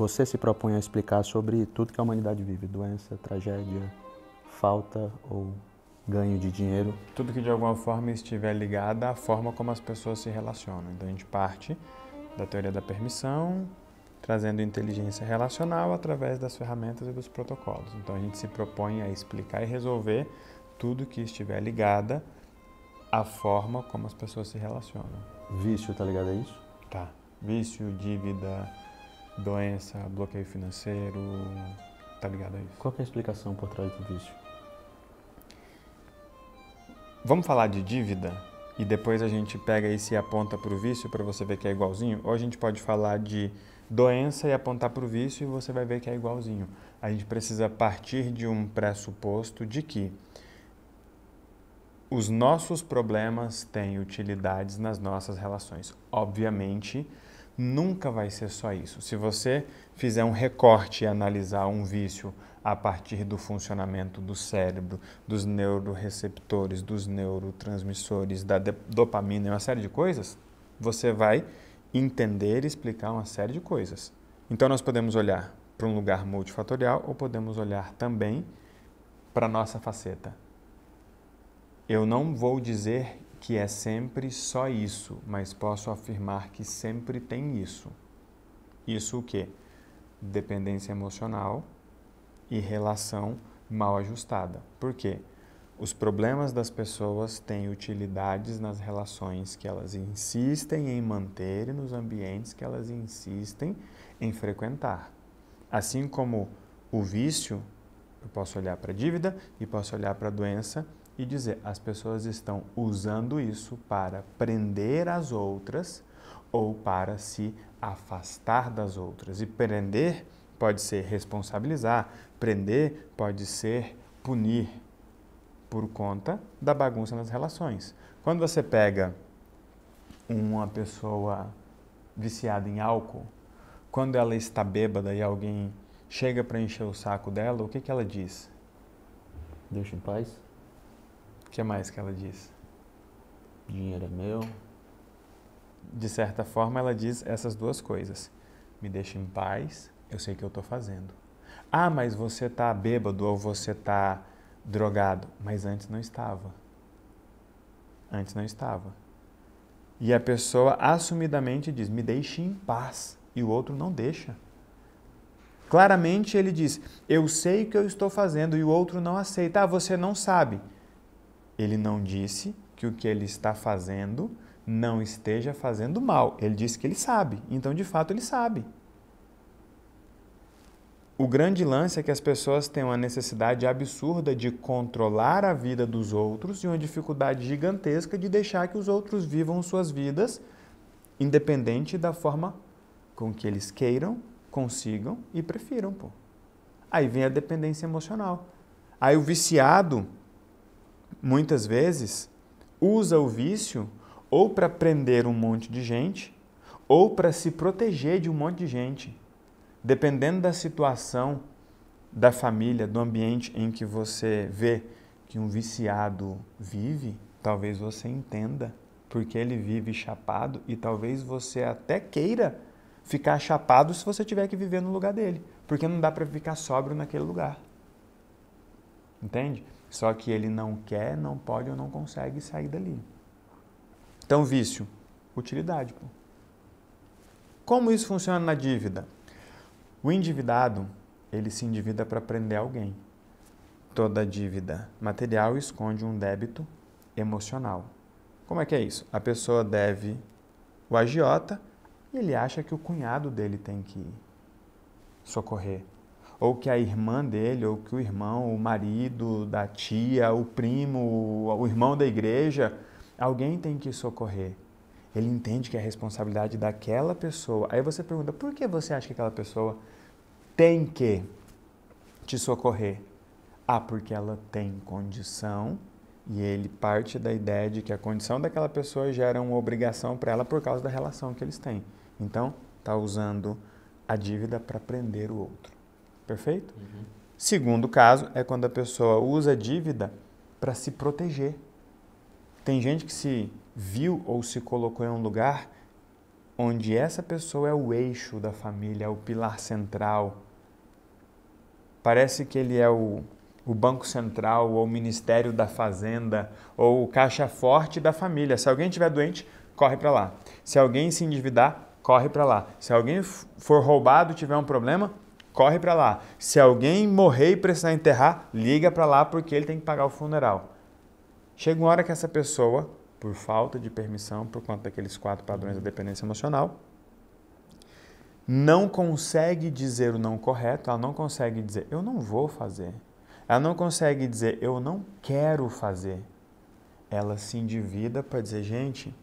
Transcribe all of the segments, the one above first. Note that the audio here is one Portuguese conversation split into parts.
você se propõe a explicar sobre tudo que a humanidade vive, doença, tragédia, falta ou ganho de dinheiro. Tudo que de alguma forma estiver ligado à forma como as pessoas se relacionam. Então a gente parte da teoria da permissão, trazendo inteligência relacional através das ferramentas e dos protocolos. Então a gente se propõe a explicar e resolver tudo que estiver ligado à forma como as pessoas se relacionam. Vício, tá ligado a isso? Tá. Vício, dívida, doença, bloqueio financeiro, tá ligado a isso. Qual que é a explicação por trás do vício? Vamos falar de dívida e depois a gente pega isso e aponta para o vício para você ver que é igualzinho? Ou a gente pode falar de doença e apontar para o vício e você vai ver que é igualzinho. A gente precisa partir de um pressuposto de que os nossos problemas têm utilidades nas nossas relações. Obviamente, nunca vai ser só isso. Se você fizer um recorte e analisar um vício a partir do funcionamento do cérebro, dos neuroreceptores, dos neurotransmissores, da dopamina e uma série de coisas, você vai entender e explicar uma série de coisas. Então, nós podemos olhar para um lugar multifatorial ou podemos olhar também para a nossa faceta. Eu não vou dizer que é sempre só isso, mas posso afirmar que sempre tem isso. Isso o quê? Dependência emocional e relação mal ajustada. Por quê? Os problemas das pessoas têm utilidades nas relações que elas insistem em manter e nos ambientes que elas insistem em frequentar. Assim como o vício, eu posso olhar para a dívida e posso olhar para a doença e dizer, as pessoas estão usando isso para prender as outras ou para se afastar das outras. E prender pode ser responsabilizar, prender pode ser punir por conta da bagunça nas relações. Quando você pega uma pessoa viciada em álcool, quando ela está bêbada e alguém chega para encher o saco dela, o que ela diz? Deixa em paz. O que mais que ela diz? Dinheiro é meu. De certa forma, ela diz essas duas coisas. Me deixa em paz, eu sei o que eu estou fazendo. Ah, mas você está bêbado ou você está drogado. Mas antes não estava. Antes não estava. E a pessoa assumidamente diz, me deixe em paz. E o outro não deixa. Claramente ele diz, eu sei o que eu estou fazendo e o outro não aceita. Ah, você não sabe. Ele não disse que o que ele está fazendo não esteja fazendo mal. Ele disse que ele sabe. Então, de fato, ele sabe. O grande lance é que as pessoas têm uma necessidade absurda de controlar a vida dos outros e uma dificuldade gigantesca de deixar que os outros vivam suas vidas independente da forma com que eles queiram, consigam e prefiram. Pô. Aí vem a dependência emocional. Aí o viciado, muitas vezes, usa o vício ou para prender um monte de gente ou para se proteger de um monte de gente. Dependendo da situação, da família, do ambiente em que você vê que um viciado vive, talvez você entenda porque ele vive chapado e talvez você até queira ficar chapado se você tiver que viver no lugar dele, porque não dá para ficar sóbrio naquele lugar. Entende? Só que ele não quer, não pode ou não consegue sair dali. Então, vício, utilidade. Pô. Como isso funciona na dívida? O endividado, ele se endivida para prender alguém. Toda dívida material esconde um débito emocional. Como é que é isso? A pessoa deve o agiota e ele acha que o cunhado dele tem que socorrer. Ou que a irmã dele, ou que o irmão, o marido da tia, o primo, o irmão da igreja, alguém tem que socorrer. Ele entende que é a responsabilidade daquela pessoa. Aí você pergunta, por que você acha que aquela pessoa tem que te socorrer? Ah, porque ela tem condição e ele parte da ideia de que a condição daquela pessoa gera uma obrigação para ela por causa da relação que eles têm. Então, está usando a dívida para prender o outro. Perfeito? Uhum. Segundo caso é quando a pessoa usa a dívida para se proteger. Tem gente que se viu ou se colocou em um lugar onde essa pessoa é o eixo da família, é o pilar central. Parece que ele é o Banco Central, ou o Ministério da Fazenda, ou o caixa forte da família. Se alguém estiver doente, corre para lá. Se alguém se endividar, corre para lá. Se alguém for roubado e tiver um problema, corre para lá. Se alguém morrer e precisar enterrar, liga para lá porque ele tem que pagar o funeral. Chega uma hora que essa pessoa, por falta de permissão, por conta daqueles 4 padrões da dependência emocional, não consegue dizer o não correto, ela não consegue dizer eu não vou fazer. Ela não consegue dizer eu não quero fazer. Ela se endivida para dizer, gente,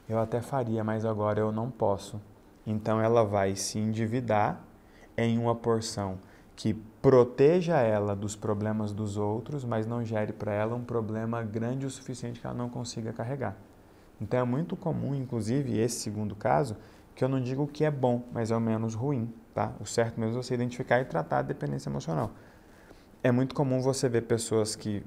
eu até faria, mas agora eu não posso. Então ela vai se endividar em uma porção que proteja ela dos problemas dos outros, mas não gere para ela um problema grande o suficiente que ela não consiga carregar. Então é muito comum, inclusive, esse segundo caso, que eu não digo que é bom, mas é o menos ruim, tá? O certo mesmo é você identificar e tratar a dependência emocional. É muito comum você ver pessoas que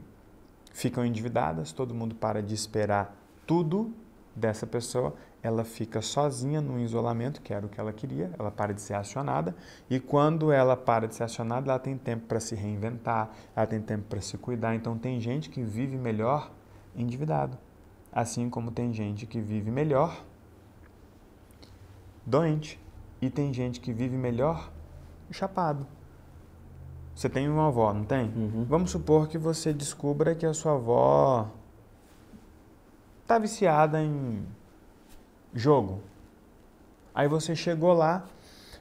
ficam endividadas, todo mundo para de esperar tudo dessa pessoa, ela fica sozinha no isolamento, que era o que ela queria, ela para de ser acionada, e quando ela para de ser acionada, ela tem tempo para se reinventar, ela tem tempo para se cuidar. Então tem gente que vive melhor endividado, assim como tem gente que vive melhor doente, e tem gente que vive melhor chapado. Você tem uma avó, não tem? Uhum. Vamos supor que você descubra que a sua avó está viciada em jogo. Aí você chegou lá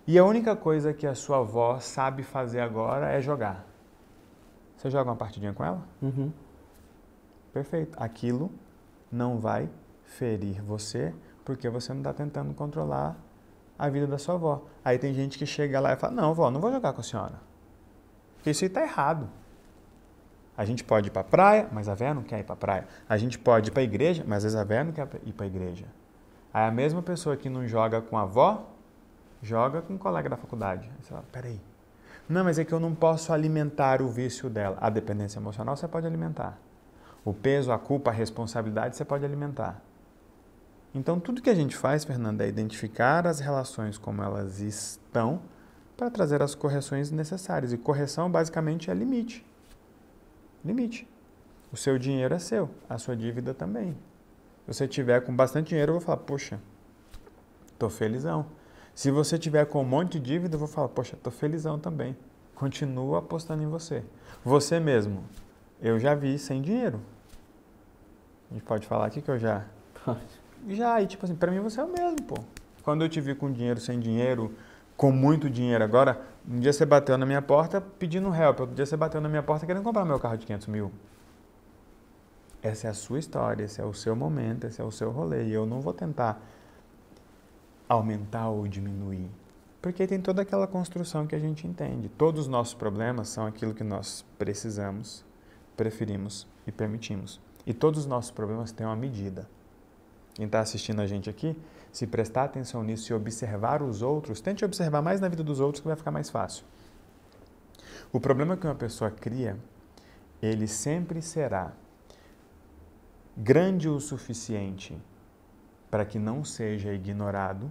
e a única coisa que a sua avó sabe fazer agora é jogar. Você joga uma partidinha com ela? Uhum. Perfeito. Aquilo não vai ferir você porque você não está tentando controlar a vida da sua avó. Aí tem gente que chega lá e fala, não, vó, não vou jogar com a senhora. Porque isso aí está errado. A gente pode ir para a praia, mas a véia não quer ir para a praia. A gente pode ir para a igreja, mas às vezes a véia não quer ir para a igreja. Aí a mesma pessoa que não joga com a avó, joga com um colega da faculdade. Aí você fala, peraí. Não, mas é que eu não posso alimentar o vício dela. A dependência emocional você pode alimentar. O peso, a culpa, a responsabilidade você pode alimentar. Então tudo que a gente faz, Fernanda, é identificar as relações como elas estão, para trazer as correções necessárias. E correção, basicamente, é limite. Limite. O seu dinheiro é seu, a sua dívida também. Se você tiver com bastante dinheiro, eu vou falar, poxa, tô felizão. Se você tiver com um monte de dívida, eu vou falar, poxa, tô felizão também. Continua apostando em você. Você mesmo, eu já vi sem dinheiro. A gente pode falar aqui que eu já... Já, e tipo assim, pra mim você é o mesmo, pô. Quando eu te vi com dinheiro, sem dinheiro, com muito dinheiro. Agora, um dia você bateu na minha porta pedindo help, outro dia você bateu na minha porta querendo comprar meu carro de 500 mil. Essa é a sua história, esse é o seu momento, esse é o seu rolê. E eu não vou tentar aumentar ou diminuir, porque tem toda aquela construção que a gente entende. Todos os nossos problemas são aquilo que nós precisamos, preferimos e permitimos. E todos os nossos problemas têm uma medida. Quem está assistindo a gente aqui, se prestar atenção nisso e observar os outros, tente observar mais na vida dos outros que vai ficar mais fácil. O problema que uma pessoa cria, ele sempre será grande o suficiente para que não seja ignorado,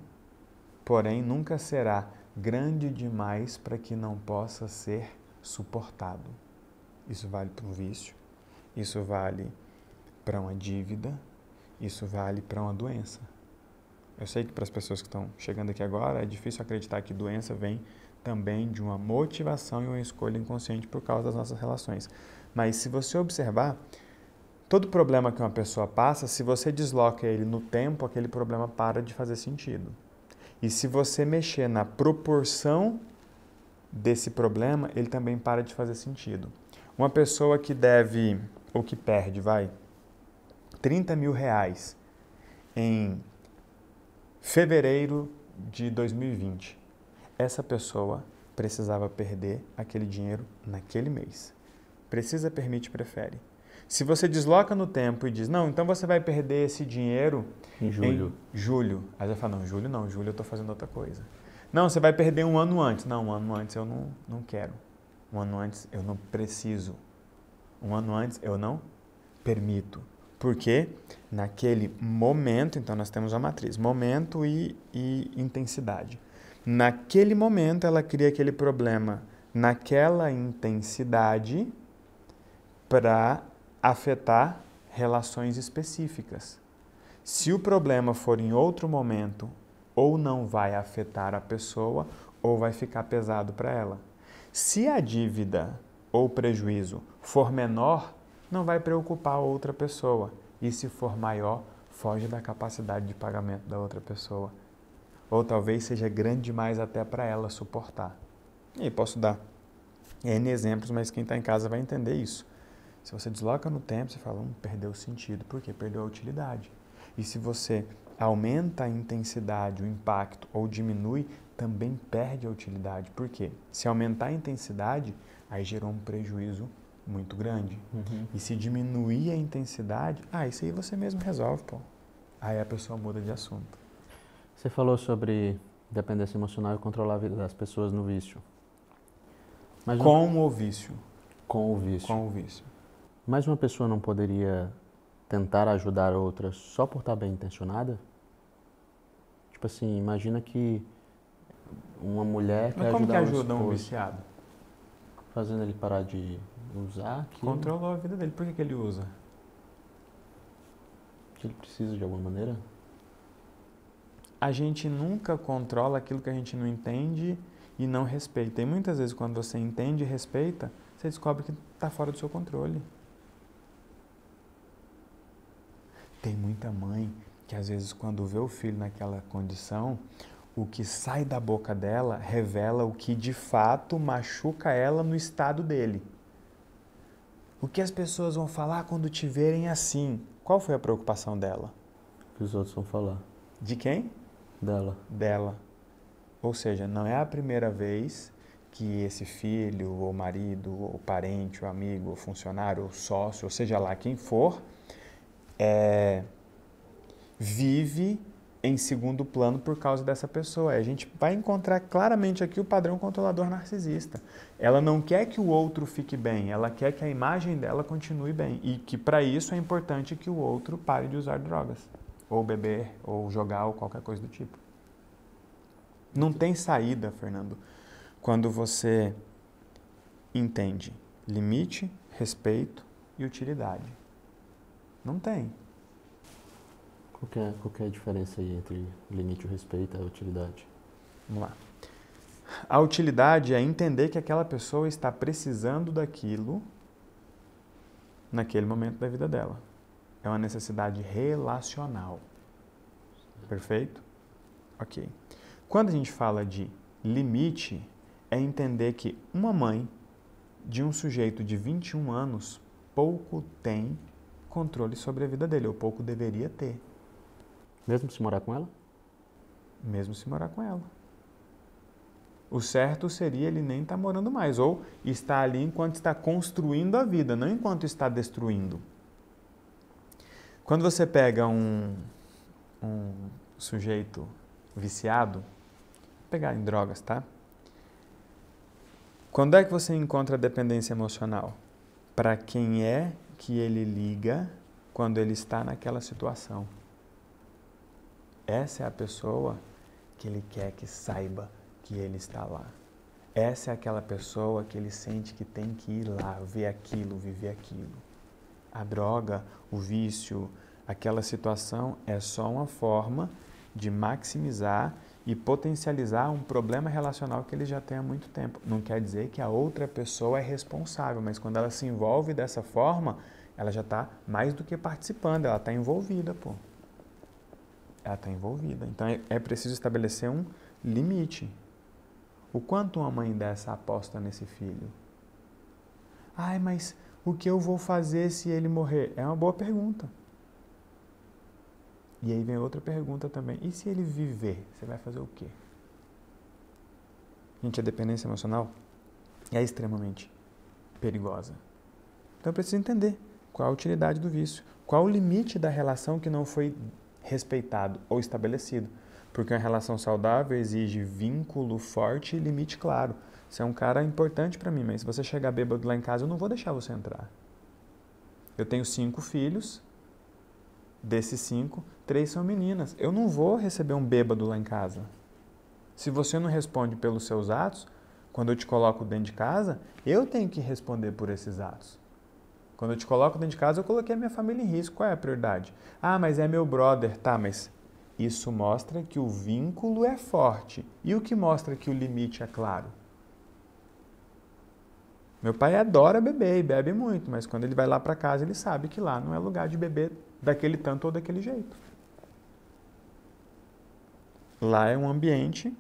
porém nunca será grande demais para que não possa ser suportado. Isso vale para um vício, isso vale para uma dívida, isso vale para uma doença. Eu sei que para as pessoas que estão chegando aqui agora é difícil acreditar que doença vem também de uma motivação e uma escolha inconsciente por causa das nossas relações. Mas se você observar, todo problema que uma pessoa passa, se você desloca ele no tempo, aquele problema para de fazer sentido. E se você mexer na proporção desse problema, ele também para de fazer sentido. Uma pessoa que deve, ou que perde, 30 mil reais em fevereiro de 2020. Essa pessoa precisava perder aquele dinheiro naquele mês. Precisa, permite, prefere. Se você desloca no tempo e diz, não, então você vai perder esse dinheiro em julho. Aí você fala, não, julho eu estou fazendo outra coisa. Não, você vai perder um ano antes. Não, um ano antes eu não quero. Um ano antes eu não preciso. Um ano antes eu não permito. Porque naquele momento, então nós temos a matriz, momento e intensidade. Naquele momento ela cria aquele problema naquela intensidade para afetar relações específicas. Se o problema for em outro momento, ou não vai afetar a pessoa, ou vai ficar pesado para ela. Se a dívida ou prejuízo for menor, não vai preocupar a outra pessoa. E se for maior, foge da capacidade de pagamento da outra pessoa. Ou talvez seja grande demais até para ela suportar. E aí posso dar N exemplos, mas quem está em casa vai entender isso. Se você desloca no tempo, você fala, perdeu o sentido. Por quê? Perdeu a utilidade. E se você aumenta a intensidade, o impacto, ou diminui, também perde a utilidade. Por quê? Se aumentar a intensidade, aí gerou um prejuízo muito grande. E se diminuir a intensidade, isso aí você mesmo resolve, pô. Aí a pessoa muda de assunto. Você falou sobre dependência emocional e controlar a vida das pessoas no vício. Mas com o vício. Com o vício. Com o vício. Mas uma pessoa não poderia tentar ajudar outra só por estar bem intencionada? Tipo assim, imagina que uma mulher quer ajudar Mas como que ajuda um esposo, viciado? fazendo ele parar de usar aquilo. Controlou a vida dele. Por que ele usa? Que ele precisa de alguma maneira? A gente nunca controla aquilo que a gente não entende e não respeita. E muitas vezes quando você entende e respeita, você descobre que está fora do seu controle. Tem muita mãe que às vezes quando vê o filho naquela condição, o que sai da boca dela revela o que de fato machuca ela no estado dele. O que as pessoas vão falar quando te verem assim? Qual foi a preocupação dela? O que os outros vão falar? De quem? Dela. Dela. Ou seja, não é a primeira vez que esse filho, ou marido, ou parente, ou amigo, ou funcionário, ou sócio, ou seja lá quem for, vive em segundo plano por causa dessa pessoa. A gente vai encontrar claramente aqui o padrão controlador narcisista. Ela não quer que o outro fique bem, ela quer que a imagem dela continue bem. E que para isso é importante que o outro pare de usar drogas, ou beber, ou jogar, ou qualquer coisa do tipo. Não tem saída, Fernando, quando você entende limite, respeito e utilidade. Não tem. Qual que é a diferença aí entre o limite, o respeito e a utilidade? Vamos lá. A utilidade é entender que aquela pessoa está precisando daquilo naquele momento da vida dela. É uma necessidade relacional. Perfeito? Ok. Quando a gente fala de limite, é entender que uma mãe de um sujeito de 21 anos pouco tem controle sobre a vida dele, ou pouco deveria ter. Mesmo se morar com ela? Mesmo se morar com ela. O certo seria ele nem estar morando mais, ou estar ali enquanto está construindo a vida, não enquanto está destruindo. Quando você pega um sujeito viciado, vou pegar em drogas, tá? Quando é que você encontra a dependência emocional? Para quem é que ele liga quando ele está naquela situação? Essa é a pessoa que ele quer que saiba que ele está lá. Essa é aquela pessoa que ele sente que tem que ir lá, ver aquilo, viver aquilo. A droga, o vício, aquela situação é só uma forma de maximizar e potencializar um problema relacional que ele já tem há muito tempo. Não quer dizer que a outra pessoa é responsável, mas quando ela se envolve dessa forma, ela já está mais do que participando, ela está envolvida, pô. Ela está envolvida. Então é preciso estabelecer um limite. O quanto uma mãe dessa aposta nesse filho? Ai, mas o que eu vou fazer se ele morrer? É uma boa pergunta. E aí vem outra pergunta também. E se ele viver? Você vai fazer o quê? Gente, a dependência emocional é extremamente perigosa. Então eu preciso entender qual a utilidade do vício, qual o limite da relação que não foi respeitado ou estabelecido. Porque uma relação saudável exige vínculo forte e limite claro. Você é um cara importante para mim, mas se você chegar bêbado lá em casa, eu não vou deixar você entrar. Eu tenho 5 filhos Desses 5, 3 são meninas. Eu não vou receber um bêbado lá em casa. Se você não responde pelos seus atos, quando eu te coloco dentro de casa, eu tenho que responder por esses atos. Quando eu te coloco dentro de casa, eu coloquei a minha família em risco. Qual é a prioridade? Ah, mas é meu brother. Tá, mas isso mostra que o vínculo é forte. E o que mostra que o limite é claro? Meu pai adora beber e bebe muito, mas quando ele vai lá para casa, ele sabe que lá não é lugar de beber daquele tanto ou daquele jeito. Lá é um ambiente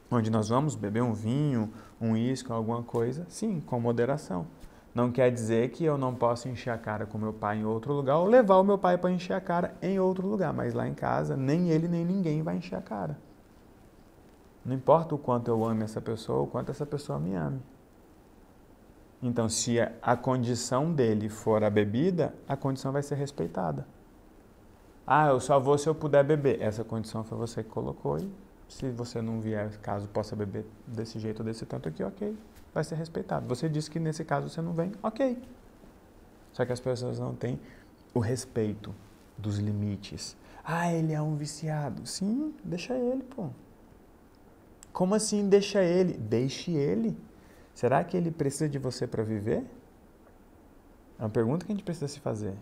onde nós vamos beber um vinho, um uísque, alguma coisa, sim, com moderação. Não quer dizer que eu não possa encher a cara com meu pai em outro lugar ou levar o meu pai para encher a cara em outro lugar, mas lá em casa nem ele nem ninguém vai encher a cara. Não importa o quanto eu ame essa pessoa, o quanto essa pessoa me ame. Então, se a condição dele for a bebida, a condição vai ser respeitada. Ah, eu só vou se eu puder beber. Essa condição foi você que colocou e se você não vier, caso possa beber desse jeito ou desse tanto aqui, ok, vai ser respeitado. Você disse que nesse caso você não vem, ok. Só que as pessoas não têm o respeito dos limites. Ah, ele é um viciado. Sim, deixa ele, pô. Como assim deixa ele? Deixe ele. Será que ele precisa de você para viver? É uma pergunta que a gente precisa se fazer.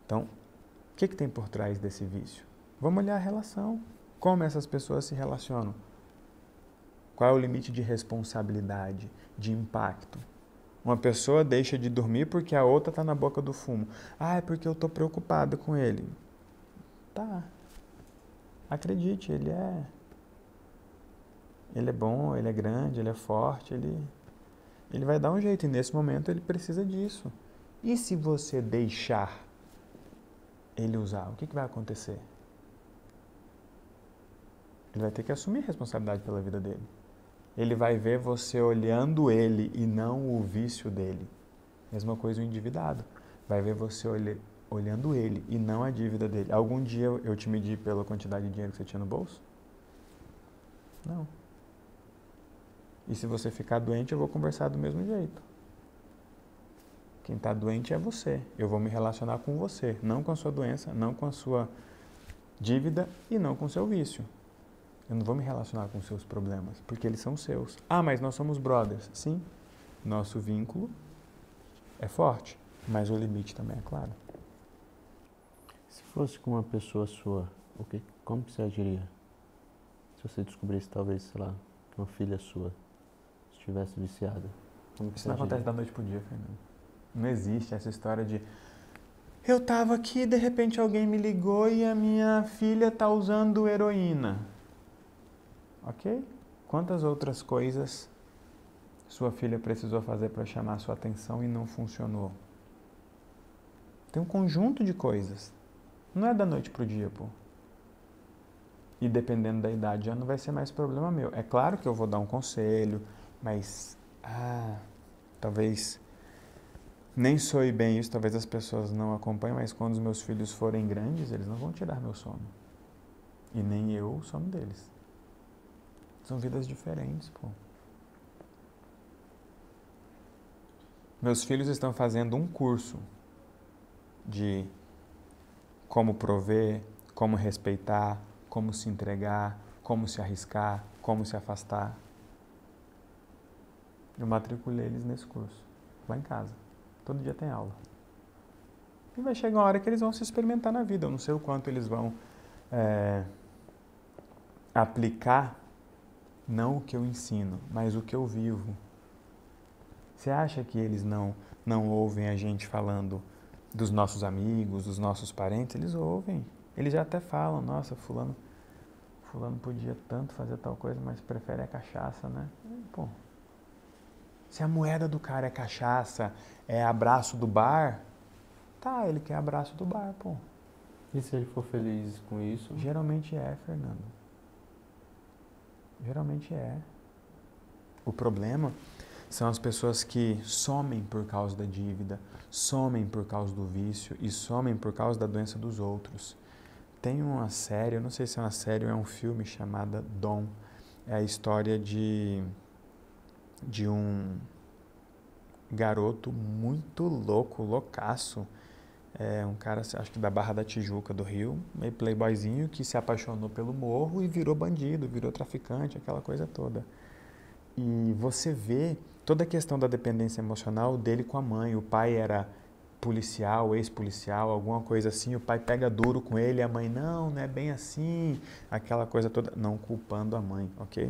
Então, o que tem por trás desse vício? Vamos olhar a relação. Como essas pessoas se relacionam? Qual é o limite de responsabilidade, de impacto? Uma pessoa deixa de dormir porque a outra está na boca do fumo. Ah, é porque eu estou preocupado com ele. Tá. Acredite, ele é bom, ele é grande, ele é forte, ele vai dar um jeito. E nesse momento ele precisa disso. E se você deixar ele usar, o que vai acontecer? Ele vai ter que assumir responsabilidade pela vida dele. Ele vai ver você olhando ele e não o vício dele. Mesma coisa o endividado. Vai ver você olhando ele e não a dívida dele. Algum dia eu te medi pela quantidade de dinheiro que você tinha no bolso? Não. E se você ficar doente, eu vou conversar do mesmo jeito. Quem está doente é você. Eu vou me relacionar com você, não com a sua doença, não com a sua dívida e não com o seu vício. Eu não vou me relacionar com os seus problemas, porque eles são seus. Ah, mas nós somos brothers. Sim, nosso vínculo é forte, mas o limite também é claro. Se fosse com uma pessoa sua, como que você agiria? Se você descobrisse, talvez, sei lá, que uma filha sua estivesse viciada. Isso não acontece da noite pro dia, Fernando. Não existe essa história de eu tava aqui, de repente alguém me ligou e a minha filha tá usando heroína. Ok? Quantas outras coisas sua filha precisou fazer para chamar a sua atenção e não funcionou? Tem um conjunto de coisas. Não é da noite pro dia, pô. E dependendo da idade já não vai ser mais problema meu. É claro que eu vou dar um conselho, mas talvez nem soe bem isso, talvez as pessoas não acompanhem, mas quando os meus filhos forem grandes, eles não vão tirar meu sono. E nem eu o sono deles. São vidas diferentes, pô. Meus filhos estão fazendo um curso de como prover, como respeitar, como se entregar, como se arriscar, como se afastar. Eu matriculei eles nesse curso, lá em casa. Todo dia tem aula. E vai chegar uma hora que eles vão se experimentar na vida. Eu não sei o quanto eles vão aplicar, não o que eu ensino, mas o que eu vivo. Você acha que eles não ouvem a gente falando dos nossos amigos, dos nossos parentes? Eles ouvem. Eles já até falam, nossa, fulano podia tanto fazer tal coisa, mas prefere a cachaça, né? Pô, se a moeda do cara é cachaça, é abraço do bar, tá, ele quer abraço do bar, pô. E se ele for feliz com isso? Geralmente é, Fernando. Geralmente é. O problema são as pessoas que somem por causa da dívida, somem por causa do vício e somem por causa da doença dos outros. Tem uma série, eu não sei se é uma série ou é um filme, chamada Dom. É a história de um garoto muito louco, loucaço, É um cara, acho que da Barra da Tijuca, do Rio, meio playboyzinho, que se apaixonou pelo morro e virou bandido, virou traficante, aquela coisa toda. E você vê toda a questão da dependência emocional dele com a mãe. O pai era policial, ex-policial, alguma coisa assim. O pai pega duro com ele, a mãe, não é bem assim. Aquela coisa toda, não culpando a mãe, ok?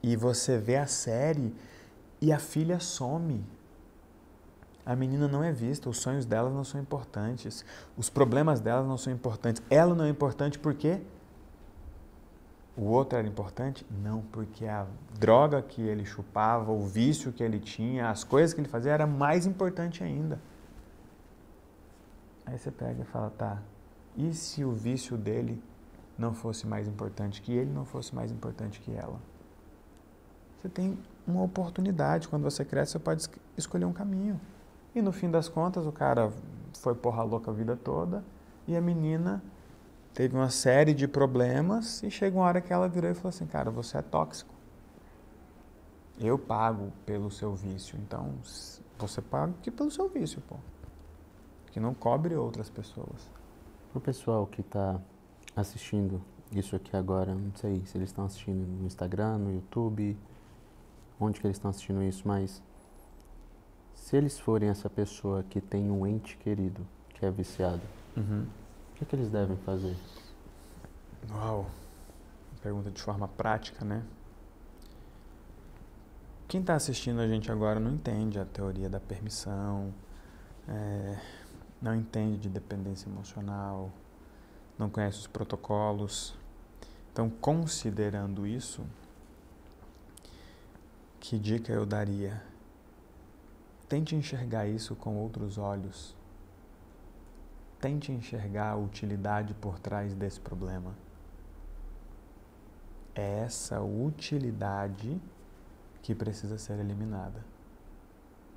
E você vê a série e a filha some. A menina não é vista, os sonhos dela não são importantes, os problemas dela não são importantes. Ela não é importante por quê? O outro era importante? Não, porque a droga que ele chupava, o vício que ele tinha, as coisas que ele fazia era mais importante ainda. Aí você pega e fala, tá, e se o vício dele não fosse mais importante que ele, não fosse mais importante que ela? Você tem uma oportunidade, quando você cresce, você pode escolher um caminho. E no fim das contas, o cara foi porra louca a vida toda e a menina teve uma série de problemas e chega uma hora que ela virou e falou assim, cara, você é tóxico. Eu pago pelo seu vício, então você paga aqui pelo seu vício, pô. Que não cobre outras pessoas. Pro pessoal que está assistindo isso aqui agora, não sei se eles estão assistindo no Instagram, no YouTube, onde que eles estão assistindo isso, mas se eles forem essa pessoa que tem um ente querido, que é viciado, o que eles devem fazer? Uau! Pergunta de forma prática, né? Quem está assistindo a gente agora não entende a teoria da permissão, não entende de dependência emocional, não conhece os protocolos. Então, considerando isso, que dica eu daria? Tente enxergar isso com outros olhos. Tente enxergar a utilidade por trás desse problema. É essa utilidade que precisa ser eliminada.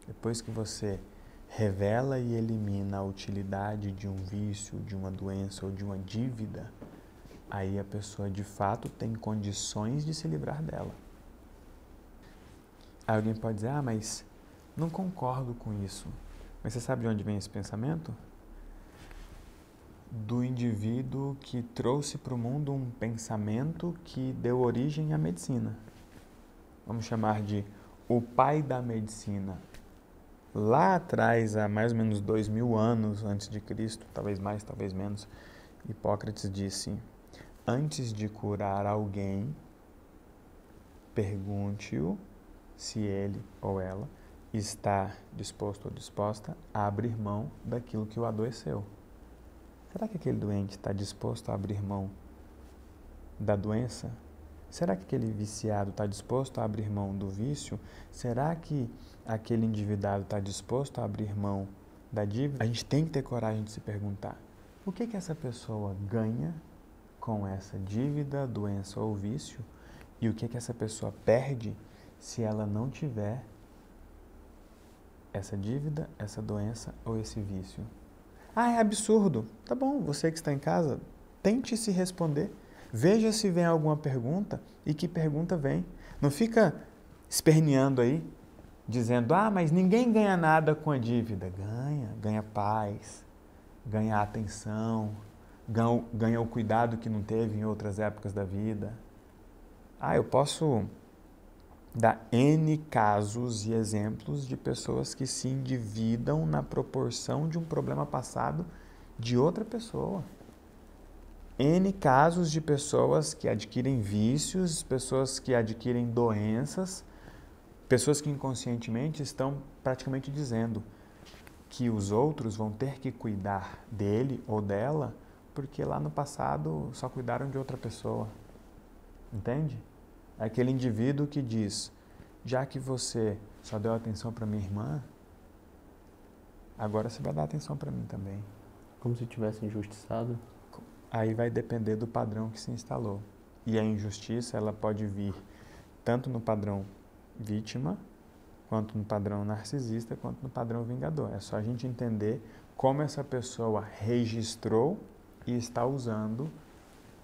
Depois que você revela e elimina a utilidade de um vício, de uma doença ou de uma dívida, aí a pessoa de fato tem condições de se livrar dela. Aí alguém pode dizer, mas não concordo com isso. Mas você sabe de onde vem esse pensamento? Do indivíduo que trouxe para o mundo um pensamento que deu origem à medicina. Vamos chamar de o pai da medicina. Lá atrás, há mais ou menos 2000 anos antes de Cristo, talvez mais, talvez menos, Hipócrates disse, antes de curar alguém, pergunte-o se ele ou ela está disposto ou disposta a abrir mão daquilo que o adoeceu. Será que aquele doente está disposto a abrir mão da doença? Será que aquele viciado está disposto a abrir mão do vício? Será que aquele endividado está disposto a abrir mão da dívida? A gente tem que ter coragem de se perguntar, o que essa pessoa ganha com essa dívida, doença ou vício? E o que essa pessoa perde se ela não tiver essa dívida, essa doença ou esse vício? É absurdo. Tá bom, você que está em casa, tente se responder. Veja se vem alguma pergunta e que pergunta vem. Não fica esperneando aí, dizendo, mas ninguém ganha nada com a dívida. Ganha paz, ganha atenção, ganha o cuidado que não teve em outras épocas da vida. Eu posso dar N casos e exemplos de pessoas que se endividam na proporção de um problema passado de outra pessoa. N casos de pessoas que adquirem vícios, pessoas que adquirem doenças, pessoas que inconscientemente estão praticamente dizendo que os outros vão ter que cuidar dele ou dela porque lá no passado só cuidaram de outra pessoa. Entende? É aquele indivíduo que diz, já que você só deu atenção para minha irmã, agora você vai dar atenção para mim também. Como se tivesse injustiçado? Aí vai depender do padrão que se instalou. E a injustiça, ela pode vir tanto no padrão vítima, quanto no padrão narcisista, quanto no padrão vingador. É só a gente entender como essa pessoa registrou e está usando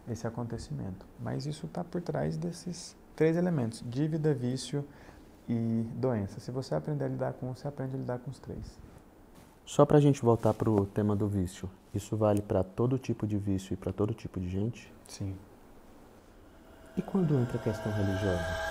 esse acontecimento. Mas isso está por trás desses 3 elementos, dívida, vício e doença. Se você aprender a lidar com um, você aprende a lidar com os 3. Só para a gente voltar para o tema do vício, isso vale para todo tipo de vício e para todo tipo de gente? Sim. E quando entra a questão religiosa?